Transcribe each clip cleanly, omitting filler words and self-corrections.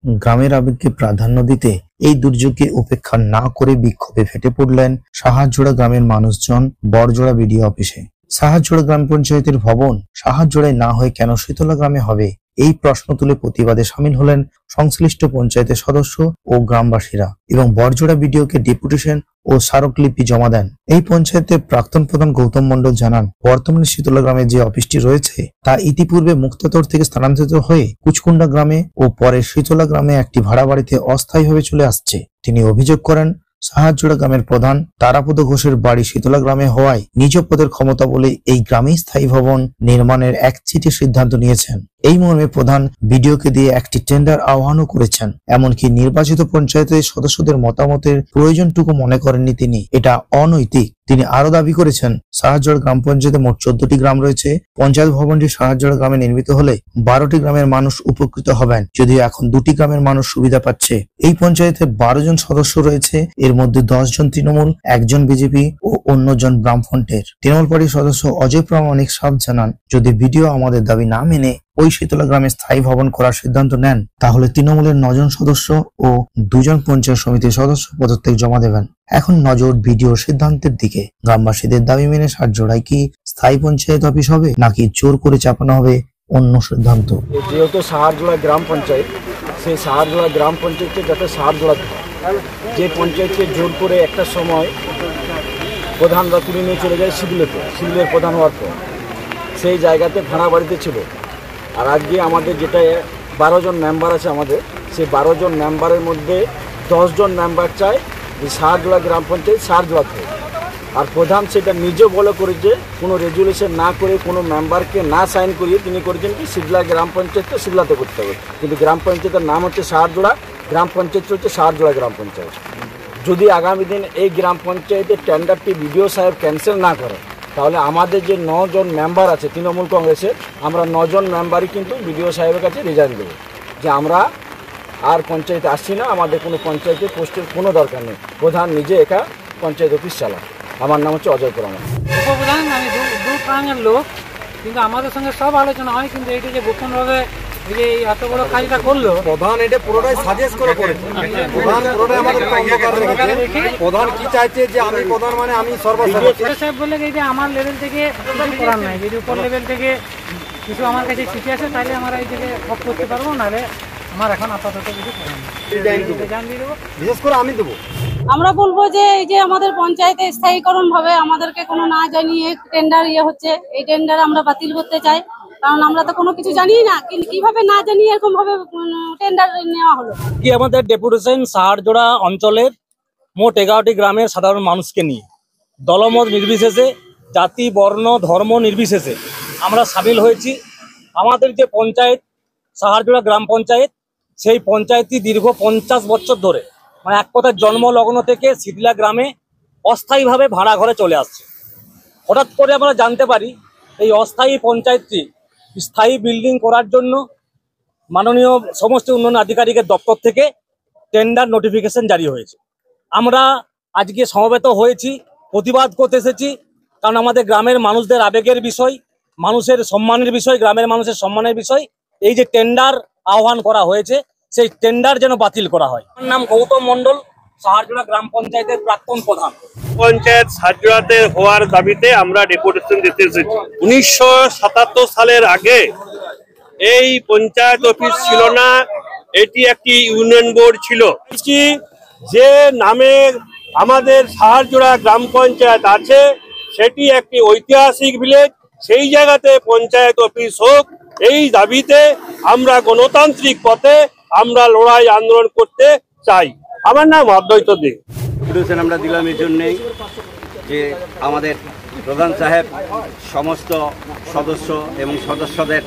গ্রামের আবেগকে প্রাধান্য দিতে এই দুর্যোগকে উপেক্ষা না করে বিক্ষোভে ফেটে পড়লেন সাহারজোড়া গ্রামের মানুষজন বড়জোড়া বিডিও অফিসে। সাহারজোড়া গ্রাম পঞ্চায়েতের ভবন সাহারজোড়ায় না হয়ে কেন শীতলা গ্রামে হবে, এই প্রশ্ন তুলে প্রতিবাদে সামিল হলেন সংশ্লিষ্ট পঞ্চায়েতের সদস্য ও গ্রামবাসীরা এবং বড়জোড়া বিডিওকে ডেপুটেশন ও স্মারকলিপি জমা দেন। এই পঞ্চায়েতের প্রাক্তন প্রধান গৌতম মণ্ডল জানান, বর্তমানে শীতলা গ্রামে যে অফিসটি রয়েছে তা ইতিপূর্বে মুক্তাতর থেকে স্থানান্তরিত হয়ে কুচকুন্ডা গ্রামে ও পরে শীতলা গ্রামে একটি ভাড়া বাড়িতে অস্থায়ীভাবে চলে আসছে। তিনি অভিযোগ করেন, সাহারজোড়া গ্রামের প্রধান তারাপদ ঘোষের বাড়ি শীতলা গ্রামে হওয়ায় নিজ পদের ক্ষমতা বলে এই গ্রামেই স্থায়ী ভবন নির্মাণের একচিটিয়া সিদ্ধান্ত নিয়েছেন। এই মর্মে প্রধান বিডিওকে দিয়ে একটি টেন্ডার আহ্বানও করেছেন। এমনকি নির্বাচিত পঞ্চায়েতের সদস্যদের মতামতের প্রয়োজনটুকু মনে করেননি তিনি। এটা অনৈতিক। তিনি আরো দাবি করেছেন, সাহারজোড়া গ্রাম পঞ্চায়েতে মোট 14টি গ্রাম রয়েছে। পঞ্চায়েত ভবনটি সাহারজোড়া গ্রামে নির্মিত হলে 12টি গ্রামের মানুষ উপকৃত হবেন, যদিও এখন 2টি গ্রামের মানুষ সুবিধা পাচ্ছে। এই পঞ্চায়েতে 12 জন সদস্য রয়েছে, এর মধ্যে 10 জন তৃণমূল, 1 জন বিজেপি ও অন্যজন বামফ্রন্টের। তৃণমূল পার্টির সদস্য অজয় প্রামাণিক সাফ জানান, যদি বিডিও আমাদের দাবি না মেনে ওই শীতলা গ্রামে স্থায়ী ভবন করার সিদ্ধান্ত নেন, তাহলে তৃণমূলের 9 জন সদস্য ও 2 জন পঞ্চায়েত সমিতির সদস্য পদত্যাগ জমা দেবেন। এখন নজর বিডিওর সিদ্ধান্তের দিকে। গ্রামবাসীদের দাবি মেনে সাহারজোড়ায় কি স্থায়ী পঞ্চায়েত অফিস হবে নাকি জোর করে চাপানো হবে অন্য সিদ্ধান্ত? যেহেতু সাহারজোড়া গ্রাম পঞ্চায়েত, সেই সাহারজোড়া গ্রাম পঞ্চায়েতকে যাতে সাহারজোড়া যে পঞ্চায়েতকে জোর করে একটা সময় প্রধানরা তুলে নিয়ে চলে যায় সিভিলের প্রধান হওয়ার পর, সেই জায়গাতে ভাড়া বাড়িতে ছিল। আর আজকে আমাদের যেটা 12 জন মেম্বার আছে আমাদের, সেই 12 জন মেম্বারের মধ্যে 10 জন মেম্বার চায় যে সাহারজোড়া গ্রাম পঞ্চায়েত সাহারজোড়াতে। আর প্রধান সেটা নিজে বলে করেছে, কোনো রেজুলেশন না করে কোনো মেম্বারকে না সাইন করিয়ে তিনি করেছেন কি সিদলা গ্রাম পঞ্চায়েতটা সিদলাতে করতে হবে। কিন্তু গ্রাম পঞ্চায়েতের নাম হচ্ছে সাহারজোড়া, গ্রাম পঞ্চায়েত হচ্ছে সাহারজোড়া গ্রাম পঞ্চায়েত। যদি আগামী দিন এই গ্রাম পঞ্চায়েতের টেন্ডারটি বিডিও সাহেব ক্যান্সেল না করে, তাহলে আমাদের যে 9 জন মেম্বার আছে তৃণমূল কংগ্রেসের, আমরা 9 জন মেম্বারই কিন্তু বিডিও সাহেবের কাছে রিজাইন দেবো যে আমরা আর পঞ্চায়েতে আসছি না, আমাদের কোনো পঞ্চায়েতের পোস্টের কোনো দরকার নেই। প্রধান নিজে একা পঞ্চায়েত অফিস চালান। আমার নাম হচ্ছে অজয় প্রামাণিক। উপপ্রধান আমি দু প্রাঙের লোক, কিন্তু আমাদের সঙ্গে সব আলোচনা হয়, কিন্তু এইটা যে গোপনভাবে এত বড় কাজটা করলো প্রধান, এটা পুরোটাই সাজেস্ট করে প্রধান পুরোটাই আমাদের অন্ধকার রেখেছে। প্রধান কি চাইছে যে আমি প্রধান মানে আমি সর্বসর্ব সাহেব বললে যে আমার লেভেল থেকে কিছু করার নাই, যদি উপর লেভেল থেকে কিছু আমার কাছে চিঠি আসে তাহলে আমরা এই থেকে অফ করতে পারবো, নাহলে আমার এখন আপাতত কিছু করার নেই। বিশেষ করে আমি দেবো। আমরা বলবো যে এই যে আমাদের পঞ্চায়েতে স্থায়ীকরণ ভাবে আমাদেরকে কোনো না জানিয়ে টেন্ডার হচ্ছে, এই টেন্ডার আমরা বাতিল করতে চাই। কারণ আমরা তো কোনো কিছু জানি না, কিন্তু কিভাবে না জানিয়ে এরকম ভাবে টেন্ডার নেওয়া হলো। কি আমাদের ডেপুটেশন সাহারজোড়া অঞ্চলের মোট 11টি গ্রামের সাধারণ মানুষকে নিয়ে দলমত নির্বিশেষে, জাতি বর্ণ ধর্ম নির্বিশেষে আমরা সামিল হয়েছি। আমাদের যে পঞ্চায়েত সাহারজোড়া গ্রাম পঞ্চায়েত, সেই পঞ্চায়েতটি দীর্ঘ 50 বছর ধরে, মানে এক কথায় জন্মলগ্ন থেকে শীতলা গ্রামে অস্থায়ীভাবে ভাড়া ঘরে চলে আসছে। হঠাৎ করে আমরা জানতে পারি এই অস্থায়ী পঞ্চায়েতটি স্থায়ী বিল্ডিং করার জন্য মাননীয় সমষ্টি উন্নয়ন আধিকারিকের দপ্তর থেকে টেন্ডার নোটিফিকেশন জারি হয়েছে। আমরা আজকে সমবেত হয়েছি, প্রতিবাদ করতে এসেছি, কারণ আমাদের গ্রামের মানুষদের আবেগের বিষয়, মানুষের সম্মানের বিষয়, গ্রামের মানুষের সম্মানের বিষয়। এই যে টেন্ডার আহ্বান করা হয়েছে, সেই টেন্ডার যেন বাতিল করা হয়। আমার নাম গৌতম মণ্ডল, সাহারজোড়া গ্রাম পঞ্চায়েতের প্রাক্তন প্রধান। পঞ্চায়েত সাহারজোড়াতে হওয়ার দাবিতে আমরা ডেপুটেশন দিতে এসেছি। 1977 সালের আগে এই পঞ্চায়েত অফিস ছিল না, এটি একটি ইউনিয়ন বোর্ড ছিল। যে নামে আমাদের সাহারজোড়া গ্রাম পঞ্চায়েত আছে, সেটি একটি ঐতিহাসিক ভিলেজ, সেই জায়গাতে পঞ্চায়েত অফিস হোক, এই দাবিতে আমরা গণতান্ত্রিক পথে আমরা লড়াই আন্দোলন করতে চাই। আমার নাম অদ্বৈত দে। আমরা দিলাম এই জন্যেই যে আমাদের প্রধান সাহেব সমস্ত সদস্য এবং সদস্যদের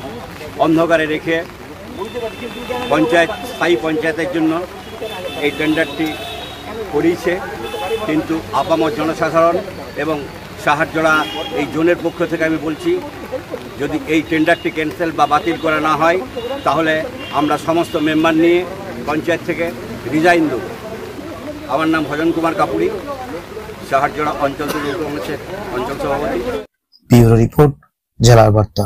অন্ধকারে রেখে স্থায়ী পঞ্চায়েতের জন্য এই টেন্ডারটি করিয়েছে, কিন্তু আপামর জনসাধারণ এবং সাহারজোড়া এই জোনের পক্ষ থেকে আমি বলছি, যদি এই টেন্ডারটি ক্যান্সেল বা বাতিল করা না হয়, তাহলে আমরা সমস্ত মেম্বার নিয়ে পঞ্চায়েত থেকে রিজাইন দেব। আমার নাম ভজন কুমার কাপুরি, সাহারজোড়া অঞ্চল তৃণমূল কংগ্রেসের অঞ্চল সভাপতি। ব্যুরো রিপোর্ট, জেলার বার্তা।